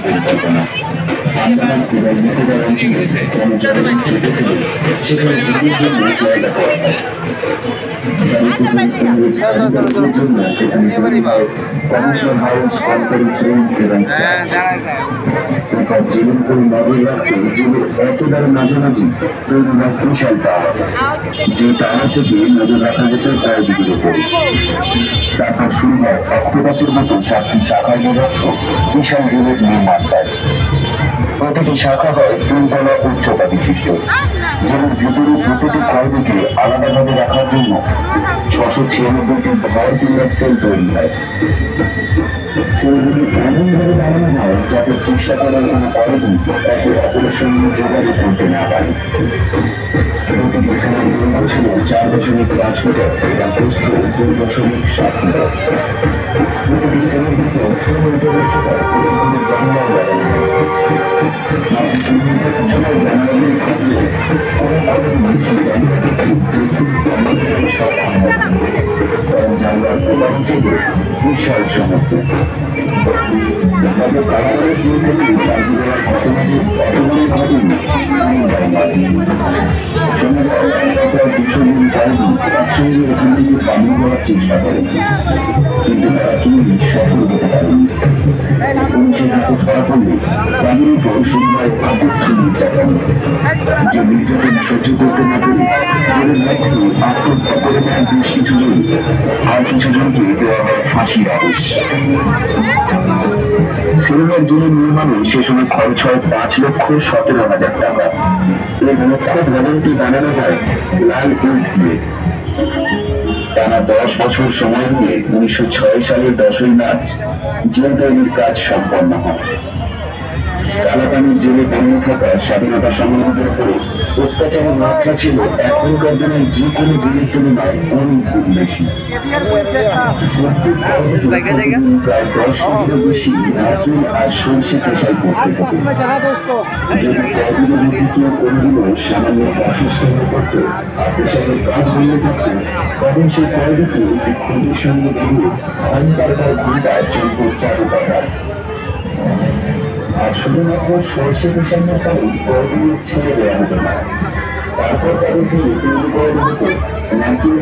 পরিকল্পনা আন্দামান এবং নিকোবর অঞ্চলে জনজীবন থেকেছিল সেখানে জীবনের জন্য জায়গা করা হয়। জন্য এখানে তৈরি হয় কমিশন হাউস, কনফারেন্স রুম এবং জীবনকে নজর রাখতে জীবের একেবারে মাঝামাঝি তৈরি হয় বিশাল টাওয়ার, যে টাওয়ার থেকে নজর রাখা যেত চারিদিকের উপর। তারপর শুরু হয় অক্টোপাসের মতো 7টি শাখায় বিভক্ত বিশাল জেলের নির্মাণ কাজ। প্রতিটি শাখা হয় 3 তলা উচ্চতা বিশিষ্ট। জেলের ভিতরে প্রতিটি কয়েদিকে আলাদাভাবে রাখার জন্য 696টি ভর কিংবা সেল তৈরি হয়। সেলগুলি এমনভাবে বানানো হয় যাতে চেষ্টা করার কোনো কয়েদি একে অপরের সঙ্গে যোগাযোগ করতে না পারে। প্রতিটি সেলের দৈর্ঘ্য ছিল 4.5 মিটার এবং প্রস্থ 2.7 মিটার। প্রতিটি সেলের ভিতর 6 মিটার উচ্চতার প্রতিটি জানলা লাগানো হয়। মাত্র 3 মিটার উচ্চতার জানলাগুলি থাকলে কোনো কারণ বেশি জানলার প্রদান ছিল বিশাল সমুদ্র। তবে কারাগারের জেল থেকে পাল্টে যাওয়ার ঘটনা যে অতগুলি ঘটেনি শোনা যায় প্রায় 200 জন কয়েদি একসঙ্গে এখান থেকে পালিয়ে যাওয়ার চেষ্টা করে, কিন্তু তারা কেউই সফল হতে পারেনি। পুলিশের হাতে ধরা পড়লে তাদের উপর শুরু হয় অকথ্য নির্যাতন। যে নির্যাতন সহ্য করতে না পেরে জেলের মধ্যে আত্মহত্যা করে নেয় বেশ কিছু জন, আর কিছু জনকে দেওয়া হয় ফাঁসির আদেশ। সিলভার জেলের নির্মাণে সে সময় খরচ হয় 5,17,000 টাকা। এই মুখ্য ভবনটি বানানো হয় লাল ইট দিয়ে। টানা 10 বছর সময় নিয়ে 1906 সালের 10ই মার্চ জেল তৈরির কাজ সম্পন্ন হয়। কালাপানির জেলে বন্দি থাকা স্বাধীনতা সংগ্রামীদের উপরে অত্যাচারের মাত্রা ছিল এখনকার দিনে যে কোনো জেলের তুলনায় অনেক গুণ বেশি। প্রায় 10 কেজিরও বেশি নারকেল আর সরষে পেশাই করতে থাকে। যদি কয়েকদিনের মধ্যে কেউ কোনদিনও সামান্য অসুস্থ হয়ে পড়ত আর পেশাবের কাজ বন্ধ থাকত, তখন সেই কয়েদিকে একটি খুঁটির সঙ্গে বেরিয়ে ঘন্টার পর ঘন্টায় চলত চালু করা। আর শুধুমাত্র সরষে পেশানোর ফলে কয়েদিদের ছেড়ে দেওয়া হতো না, তারপর তাদেরকে তৈরি করে দিতে নারকেল